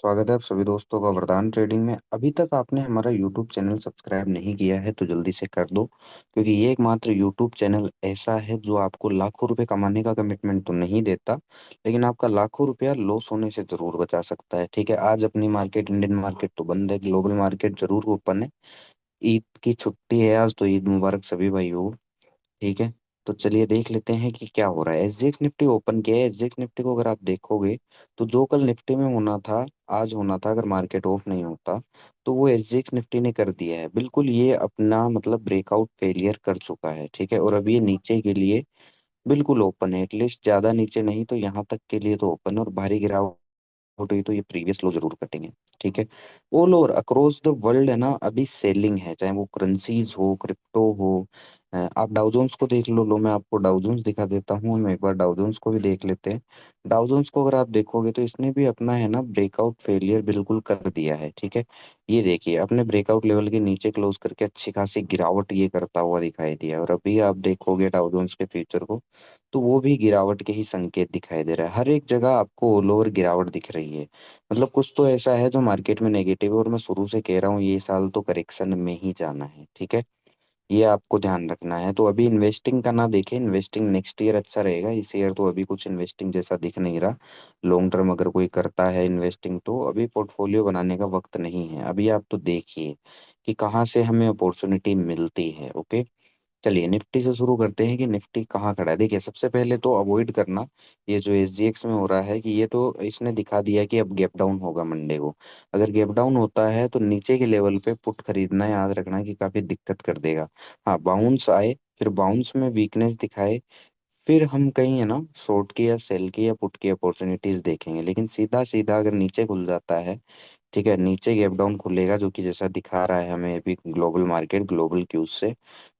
स्वागत है आप सभी दोस्तों का वरदान ट्रेडिंग में। अभी तक आपने हमारा यूट्यूब चैनल सब्सक्राइब नहीं किया है तो जल्दी से कर दो, क्योंकि ये एकमात्र यूट्यूब चैनल ऐसा है जो आपको लाखों रुपए कमाने का कमिटमेंट तो नहीं देता, लेकिन आपका लाखों रुपया लॉस होने से जरूर बचा सकता है। ठीक है, आज अपनी मार्केट, इंडियन मार्केट तो बंद है, ग्लोबल मार्केट जरूर ओपन है। ईद की छुट्टी है आज, तो ईद मुबारक सभी भाइयों। ठीक है, तो चलिए देख लेते हैं कि क्या हो रहा है। एसजीएक्स निफ्टी ओपन किया है। एसजीएक्स निफ्टी को अगर आप देखोगे तो जो कल निफ्टी में होना था, आज होना था, अगर मार्केट ऑफ नहीं होता तो वो एसजीएक्स निफ्टी ने कर दिया है। बिल्कुल ये अपना मतलब ब्रेकआउट फेलियर कर चुका है। ठीक है, और अभी ये नीचे के लिए बिल्कुल ओपन है, एटलीस्ट ज्यादा नीचे नहीं तो यहाँ तक के लिए तो ओपन है। और भारी गिरावट हुई तो ये प्रीवियस लो जरूर कटेंगे। ठीक है, all over across the world है ना, अभी सेलिंग है, चाहे वो करेंसीज हो, क्रिप्टो हो। आप डाउ जोन्स को देख लो। मैं आपको डाउ जोन्स दिखा देता हूँ, हम एक बार डाउ जोन्स को भी देख लेते हैं। डाउ जोन्स को अगर आप देखोगे तो इसने भी अपना है ना ब्रेकआउट फेलियर बिल्कुल कर दिया है। ठीक है, ये देखिए अपने ब्रेकआउट लेवल के नीचे क्लोज करके अच्छी खासी गिरावट ये करता हुआ दिखाई दिया। और अभी आप देखोगे डाउ जोन्स के फ्यूचर को तो वो भी गिरावट के ही संकेत दिखाई दे रहा है। हर एक जगह आपको ऑल ओवर गिरावट दिख रही है। मतलब कुछ तो ऐसा है जो मार्केट में नेगेटिव है, और मैं शुरू से कह रहा हूँ ये साल तो करेक्शन में ही जाना है। ठीक है, ये आपको ध्यान रखना है। तो अभी इन्वेस्टिंग का ना देखें, इन्वेस्टिंग नेक्स्ट ईयर अच्छा रहेगा। इस ईयर तो अभी कुछ इन्वेस्टिंग जैसा दिख नहीं रहा। लॉन्ग टर्म अगर कोई करता है इन्वेस्टिंग तो अभी पोर्टफोलियो बनाने का वक्त नहीं है। अभी आप तो देखिए कि कहाँ से हमें अपॉर्चुनिटी मिलती है। ओके, चलिए निफ्टी से शुरू करते हैं कि निफ्टी कहाँ खड़ा है। देखिए सबसे पहले तो अवॉइड करना ये जो एसजीएक्स में हो रहा है, कि ये तो इसने दिखा दिया कि अब गैप डाउन होगा मंडे को। अगर गैप डाउन होता है तो नीचे के लेवल पे पुट खरीदना याद रखना कि काफी दिक्कत कर देगा। हाँ, बाउंस आए, फिर बाउंस में वीकनेस दिखाए, फिर हम कहीं है ना शॉर्ट की या सेल की या पुट की अपॉर्चुनिटीज देखेंगे। लेकिन सीधा सीधा अगर नीचे खुल जाता है, ठीक है, नीचे गैप डाउन खुलेगा जो कि जैसा दिखा रहा है हमें अभी ग्लोबल मार्केट, ग्लोबल क्यूज से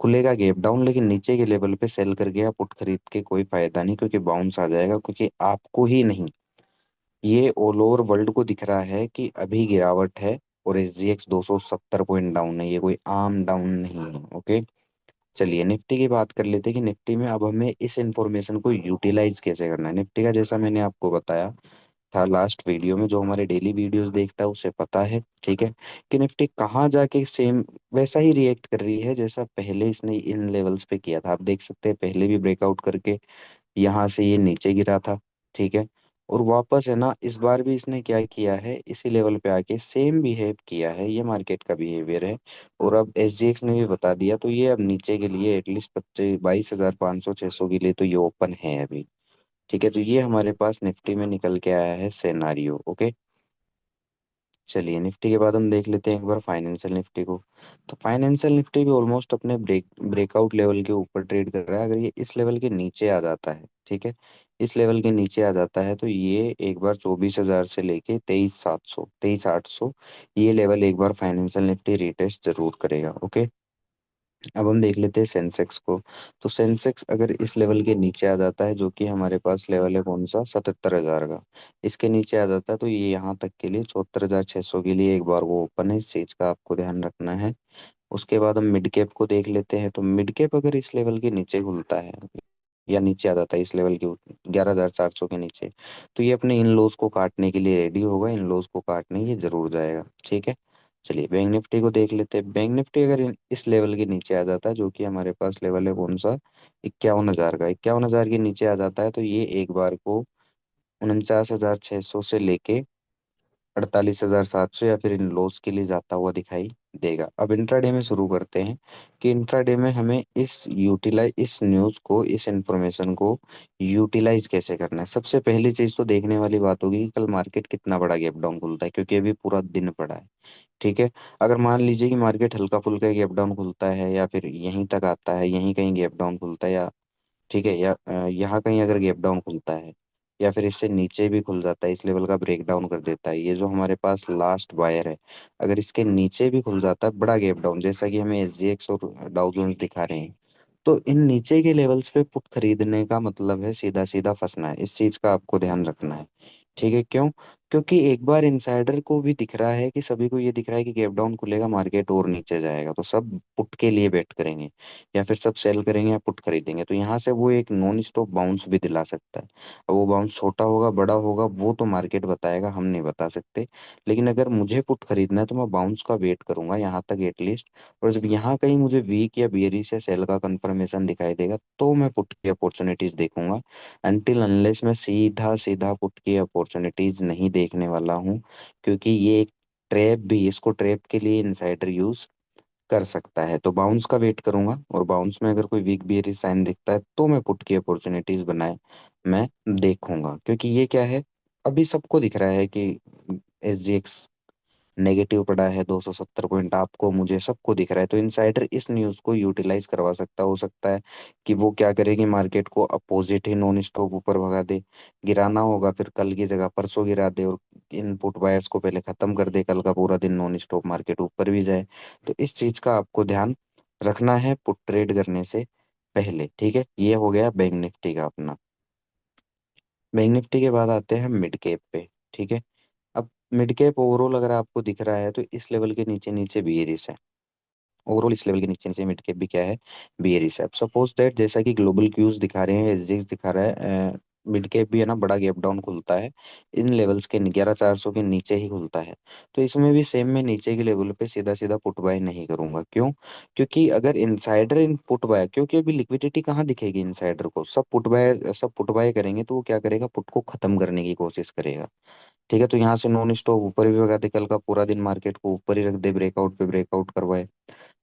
खुलेगा गैप डाउन, लेकिन नीचे के लेवल पे सेल करके या पुट खरीद के कोई फायदा नहीं, क्योंकि बाउंस आ जाएगा। क्योंकि आपको ही नहीं, ये ऑल ओवर वर्ल्ड को दिख रहा है कि अभी गिरावट है। और एसजीएक्स 270 पॉइंट डाउन है, ये कोई आम डाउन नहीं है। ओके, चलिए निफ्टी की बात कर लेते हैं कि निफ्टी में अब हमें इस इंफॉर्मेशन को यूटिलाइज कैसे करना है। निफ्टी का जैसा मैंने आपको बताया था लास्ट वीडियो में, जो हमारे डेली वीडियोस देखता है उसे पता है। ठीक है, कि निफ्टी कहाँ जाके सेम वैसा ही रिएक्ट कर रही है जैसा पहले इसने इन लेवल्स पे किया था। आप देख सकते हैं पहले भी ब्रेकआउट करके यहाँ से ये नीचे गिरा था। ठीक है, और वापस है ना इस बार भी इसने क्या किया है, इसी लेवल पे आके सेम बिहेव किया है। ये मार्केट का बिहेवियर है। और अब एसजीएक्स ने भी बता दिया, तो ये अब नीचे के लिए एटलीस्ट 22,500 600 के लिए तो ये ओपन है अभी। ठीक है, तो ये हमारे पास निफ्टी में निकल के आया है सेनारियो। ओके, चलिए निफ्टी के बाद हम देख लेते हैं एक बार फाइनेंशियल निफ्टी को। तो फाइनेंशियल निफ्टी भी ऑलमोस्ट अपने ब्रेकआउट लेवल के ऊपर ट्रेड कर रहा है। अगर ये इस लेवल के नीचे आ जाता है, ठीक है, इस लेवल के नीचे आ जाता है तो ये एक बार 24,000 से लेके 23,700 23,800 ये लेवल एक बार फाइनेंशियल निफ्टी रिटेस्ट जरूर करेगा। ओके, अब हम देख लेते हैं सेंसेक्स को। तो सेंसेक्स अगर इस लेवल के नीचे आ जाता है, जो कि हमारे पास लेवल है कौन सा, 77,000 का, इसके नीचे आ जाता है तो ये यहाँ तक के लिए 74,600 के लिए एक बार वो ओपन है। इस चीज का आपको ध्यान रखना है। उसके बाद हम मिड कैप को देख लेते हैं। तो मिड कैप अगर इस लेवल के नीचे खुलता है या नीचे आ जाता है इस लेवल के 11,400 के नीचे, तो ये अपने इन लॉस को काटने के लिए रेडी होगा। इन लॉस को काटने ये जरूर जाएगा। ठीक है, चलिए बैंक निफ्टी को देख लेते हैं। बैंक निफ्टी अगर इस लेवल के नीचे आ जाता है, जो कि हमारे पास लेवल है कौन सा, 51,000 का, 51,000 के नीचे आ जाता है तो ये एक बार को 49,600 से लेके 48,700 या फिर इन लोस के लिए जाता हुआ दिखाई देगा। अब इंट्राडे में शुरू करते हैं कि इंट्राडे में हमें इस न्यूज़ को, इस इंफॉर्मेशन को यूटिलाइज कैसे करना है। सबसे पहली चीज तो देखने वाली बात होगी कि कल मार्केट कितना बड़ा गैप डाउन खुलता है, क्योंकि अभी पूरा दिन पड़ा है। ठीक है, अगर मान लीजिए कि मार्केट हल्का फुल्का गैप डाउन खुलता है या फिर यहीं तक आता है, यहीं कहीं गैप डाउन खुलता है, या ठीक है, या यहाँ कहीं अगर गैप डाउन खुलता है या फिर इससे नीचे भी खुल जाता है, इस लेवल का ब्रेक डाउन कर देता है, ये जो हमारे पास लास्ट बायर है, अगर इसके नीचे भी खुल जाता है बड़ा गैप डाउन, जैसा कि हमें एसजीएक्स और डाउ जोन्स दिखा रहे हैं, तो इन नीचे के लेवल्स पे पुट खरीदने का मतलब है सीधा सीधा फंसना है। इस चीज का आपको ध्यान रखना है। ठीक है, क्यों? क्योंकि एक बार इनसाइडर को भी दिख रहा है कि सभी को ये दिख रहा है कि गैप डाउन खुलेगा, मार्केट और नीचे जाएगा, तो सब पुट के लिए वेट करेंगे, या फिर सब सेल करेंगे या पुट खरीदेंगे। तो यहाँ से वो एक नॉन स्टॉप बाउंस भी दिला सकता है। अब वो बाउंस छोटा होगा बड़ा होगा वो तो मार्केट बताएगा, हम नहीं बता सकते। लेकिन अगर मुझे पुट खरीदना है तो मैं बाउंस का वेट करूंगा यहाँ तक एटलीस्ट। और जब यहाँ कहीं मुझे वीक या बियरिश या सेल का कंफर्मेशन दिखाई देगा तो मैं पुट की अपॉर्चुनिटीज देखूंगा। अनटिल अनलेस मैं सीधा सीधा पुट की अपॉर्चुनिटीज नहीं देखने वाला हूँ, क्योंकि ये एक ट्रैप भी, इसको ट्रैप के लिए इनसाइडर यूज कर सकता है। तो बाउंस का वेट करूंगा, और बाउंस में अगर कोई वीक बियरिश साइन दिखता है तो मैं पुट की अपॉर्चुनिटीज बनाए मैं देखूंगा। क्योंकि ये क्या है, अभी सबको दिख रहा है कि SGX नेगेटिव पड़ा है 270 पॉइंट, आपको मुझे सबको दिख रहा है। तो इनसाइडर इस न्यूज़ को यूटिलाइज करवा सकता, हो सकता है कि वो क्या करेगी, मार्केट को अपोजिट ही नॉन स्टॉप ऊपर भगा दे। गिराना होगा फिर कल की जगह परसों गिरा दे, और इनपुट बायर्स को पहले खत्म कर दे, कल का पूरा दिन नॉन स्टॉप मार्केट ऊपर भी जाए। तो इस चीज का आपको ध्यान रखना है पुट ट्रेड करने से पहले। ठीक है, ये हो गया बैंक निफ्टी का अपना। बैंक निफ्टी के बाद आते हैं मिड कैप पे। ठीक है, अब मिड कैप ओवरऑल अगर आपको दिख रहा है तो इस लेवल के नीचे नीचे बेयरिश है। ओवरऑल इस लेवल के नीचे नीचे मिड कैप भी क्या है, बेयरिश है। अब सपोज दैट जैसा कि ग्लोबल क्यूज दिखा रहे हैं, SGX दिखा रहा है, मिड कैप भी है ना बड़ा गैप डाउन खुलता है इन लेवल्स के 11,400 के नीचे ही खुलता है। तो इसमें भी सेम मैं नीचे के लेवल पे सीधा सीधा पुट बाय नहीं करूंगा। क्यों? क्योंकि अगर इनसाइडर इन पुट बाय, क्योंकि अभी लिक्विडिटी कहाँ दिखेगी इनसाइडर को, सब पुट बाय करेंगे तो वो क्या करेगा, पुट को खत्म करने की कोशिश करेगा। ठीक है, तो यहाँ से नॉन स्टॉप ऊपर भी भगा दे, कल का पूरा दिन मार्केट को ऊपर ही रख दे, ब्रेकआउट पे ब्रेकआउट करवाए,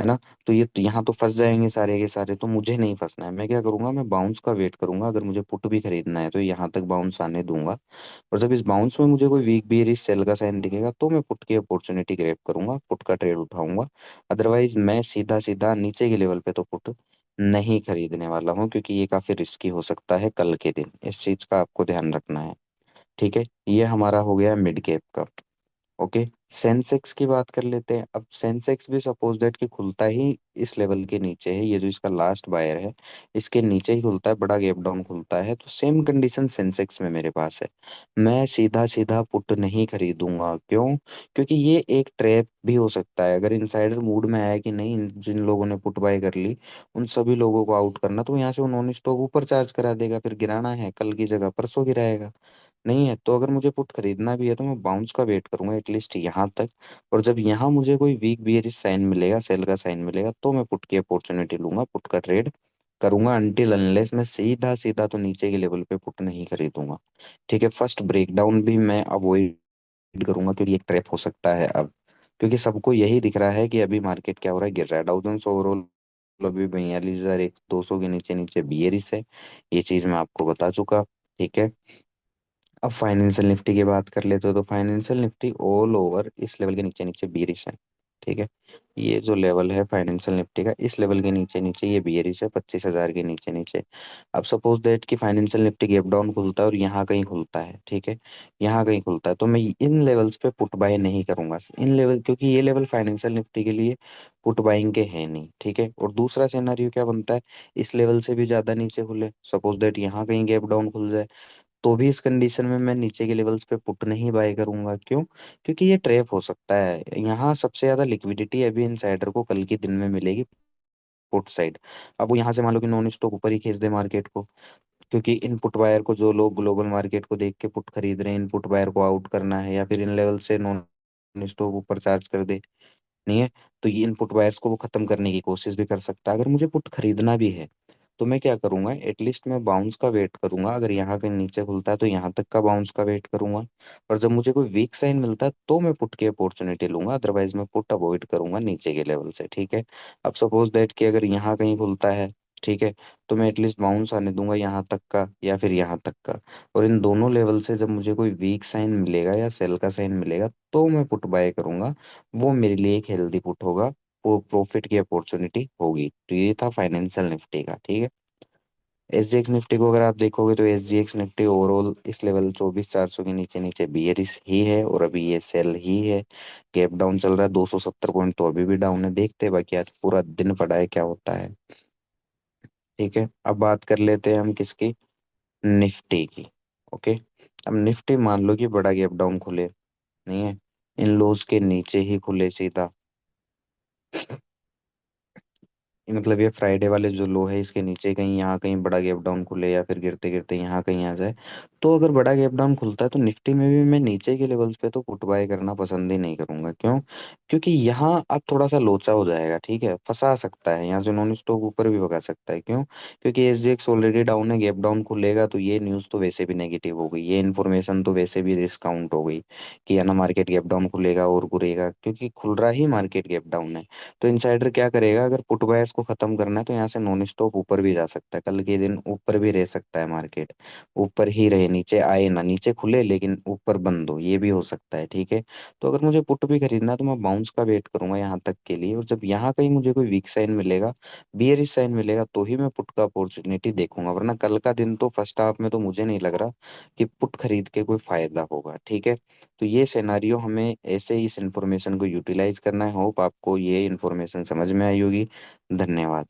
है ना। तो ये तो यहाँ तो फंस जाएंगे सारे के सारे। तो मुझे नहीं फंसना है, मैं क्या करूंगा, मैं बाउंस का वेट करूंगा। अगर मुझे पुट भी खरीदना है तो यहाँ तक बाउंस आने दूंगा, और जब इस बाउंस में मुझे कोई वीक बियरिश सेल का साइन दिखेगा तो मैं पुट की अपॉर्चुनिटी ग्रैब करूंगा, पुट का ट्रेड उठाऊंगा। अदरवाइज मैं सीधा सीधा नीचे के लेवल पे तो पुट नहीं खरीदने वाला हूँ, क्योंकि ये काफी रिस्की हो सकता है कल के दिन। इस चीज का आपको ध्यान रखना है। ठीक है, ये हमारा हो गया मिड कैप का। ओके, सेंसेक्स की बात कर लेते हैं। अब सेंसेक्स भी सपोज दैट कि खुलता ही इस लेवल के नीचे है, ये जो इसका लास्ट बायर है इसके नीचे ही खुलता है, बड़ा गैप डाउन खुलता है, तो सेम कंडीशन सेंसेक्स में मेरे पास है। मैं सीधा सीधा पुट नहीं खरीदूंगा। क्यों? क्योंकि ये एक ट्रैप भी हो सकता है। अगर इनसाइडर मूड में आया कि नहीं, जिन लोगों ने पुट बाय कर ली उन सभी लोगों को आउट करना, तो यहाँ से वो नॉन स्टॉप ऊपर चार्ज करा देगा, फिर गिराना है कल की जगह परसों गिराएगा। नहीं है तो अगर मुझे पुट खरीदना भी है तो मैं बाउंस का वेट करूंगा एटलीस्ट यहाँ तक। और जब यहाँ मुझे कोई वीक बियरिश साइन मिलेगा, सेल का साइन मिलेगा, तो मैं पुट की अपॉर्चुनिटी लूंगा, पुट का ट्रेड करूंगा। अनटिल अनलेस मैं सीधा सीधा तो नीचे के लेवल पे पुट नहीं खरीदूंगा। ठीक है, फर्स्ट ब्रेकडाउन भी मैं अवॉइड करूंगा, क्योंकि एक ट्रैप हो सकता है अब। क्योंकि सबको यही दिख रहा है कि अभी मार्केट क्या हो रहा है, गिर रहा है। डाउ जोन्स ओवरऑल अभी 42,200 के नीचे नीचे बियरिश है, ये चीज मैं आपको बता चुका। ठीक है, अब फाइनेंशियल निफ्टी की बात कर लेते हो, तो फाइनेंशियल निफ्टी ऑल ओवर इस लेवल के नीचे नीचे बियरिश है। ठीक है, ये जो लेवल है फाइनेंशियल निफ्टी का, इस लेवल के नीचे नीचे ये बियरिश है, 25,000 के नीचे नीचे। अब सपोज दैट कि फाइनेंशियल निफ्टी गैप डाउन खुलता है और यहाँ कहीं खुलता है, ठीक है, यहाँ कहीं खुलता है, तो मैं इन लेवल्स पे पुट बाय नहीं करूंगा, इन लेवल, क्योंकि ये लेवल फाइनेंशियल निफ्टी के लिए पुट बाइंग के है नहीं। ठीक है, और दूसरा सिनेरियो क्या बनता है, इस लेवल से भी ज्यादा नीचे खुले, सपोज दैट यहाँ कहीं गैप डाउन खुल जाए, तो भी इस कंडीशन में मैं नीचे के लेवल्स पे पुट नहीं बाय करूंगा। क्यों? क्योंकि ये ट्रैप हो सकता है। यहाँ सबसे ज्यादा लिक्विडिटी अभी इनसाइडर को कल के दिन में मिलेगी पुट साइड। अब वो यहाँ से मान लो कि नॉन स्टॉप ऊपर ही खींच दे मार्केट को, क्योंकि इनपुट बायर को, जो लोग ग्लोबल मार्केट को देख के पुट खरीद रहे हैं, इनपुट बायर को आउट करना है, या फिर इन लेवल से नॉन स्टॉप ऊपर चार्ज कर दे, नहीं है, तो ये इनपुट बायर्स को वो खत्म करने की कोशिश भी कर सकता है। अगर मुझे पुट खरीदना भी है तो मैं क्या करूंगा, एटलीस्ट मैं बाउंस का वेट करूंगा। अगर यहाँ के नीचे खुलता है तो यहाँ तक का बाउंस का वेट करूंगा, और जब मुझे कोई वीक साइन मिलता है तो मैं पुट की अपॉर्चुनिटी लूंगा, अदरवाइज मैं पुट अवॉइड करूंगा नीचे के लेवल से। ठीक है, अब सपोज दैट कि अगर यहाँ कहीं खुलता है, ठीक है, तो मैं एटलीस्ट बाउंस आने दूंगा यहाँ तक का या फिर यहाँ तक का। और इन दोनों लेवल से जब मुझे कोई वीक साइन मिलेगा या सेल का साइन मिलेगा तो मैं पुट बाय करूंगा। वो मेरे लिए एक हेल्दी पुट होगा, वो प्रॉफिट की अपॉर्चुनिटी होगी। तो ये था फाइनेंशियल निफ्टी का। ठीक है, SGX निफ्टी को अगर आप देखोगे तो SGX निफ्टी ओवरऑल इस लेवल 24,400 के नीचे नीचे बियरिश ही है, और अभी ये सेल ही है। गैप डाउन चल रहा है, 270 पॉइंट तो अभी भी डाउन है, देखते हैं बाकी आज पूरा दिन पड़ा है क्या होता है। ठीक है, अब बात कर लेते हैं हम किसकी, निफ्टी की। ओके। अब निफ्टी मान लो कि बड़ा गैप डाउन खुले, नहीं है, इन लोज के नीचे ही खुले सीधा, मतलब ये फ्राइडे वाले जो लो है इसके नीचे कहीं, यहाँ कहीं बड़ा गैप डाउन खुले या फिर गिरते गिरते यहाँ कहीं आ जाए, तो अगर बड़ा गैप डाउन खुलता है तो निफ्टी में भी मैं नीचे के लेवल्स पे तो पुट बाय करना पसंद ही नहीं करूंगा। क्यों? क्योंकि यहाँ अब थोड़ा सा लोचा हो जाएगा, ठीक है, फंसा सकता है यहाँ से, नॉन स्टॉक ऊपर भी भगा सकता है। क्यों? क्योंकि एसजीएक्स ऑलरेडी डाउन है, गैप डाउन खुलेगा तो ये न्यूज़ तो वैसे भी नेगेटिव हो गई, ये इन्फॉर्मेशन तो वैसे भी डिस्काउंट हो गई कि है ना मार्केट गैप डाउन खुलेगा और गिरेगा, क्योंकि खुल रहा ही मार्केट गैप डाउन है। तो इनसाइडर क्या करेगा, अगर पुट बायर्स को खत्म करना है तो यहाँ से नॉन स्टॉप ऊपर भी जा सकता है, कल के दिन ऊपर भी रह सकता है मार्केट, ऊपर ही रहे, नीचे आए ना, नीचे खुले लेकिन ऊपर बंद हो, ये भी हो सकता है, ठीक है। तो अगर मुझे पुट भी खरीदना है तो मैं बाउंस का वेट करूंगा यहाँ तक के लिए, और जब यहाँ कहीं मुझे कोई वीक साइन मिलेगा, बियरिश साइन मिलेगा, तो ही मैं पुट का अपॉर्चुनिटी देखूंगा, वरना कल का दिन तो फर्स्ट हाफ में तो मुझे नहीं लग रहा कि पुट खरीद के कोई फायदा होगा, ठीक है। तो ये सिनेरियो हमें ऐसे ही इस इंफॉर्मेशन को यूटिलाइज करना है। होप आपको ये इंफॉर्मेशन समझ में आई होगी। धन्यवाद।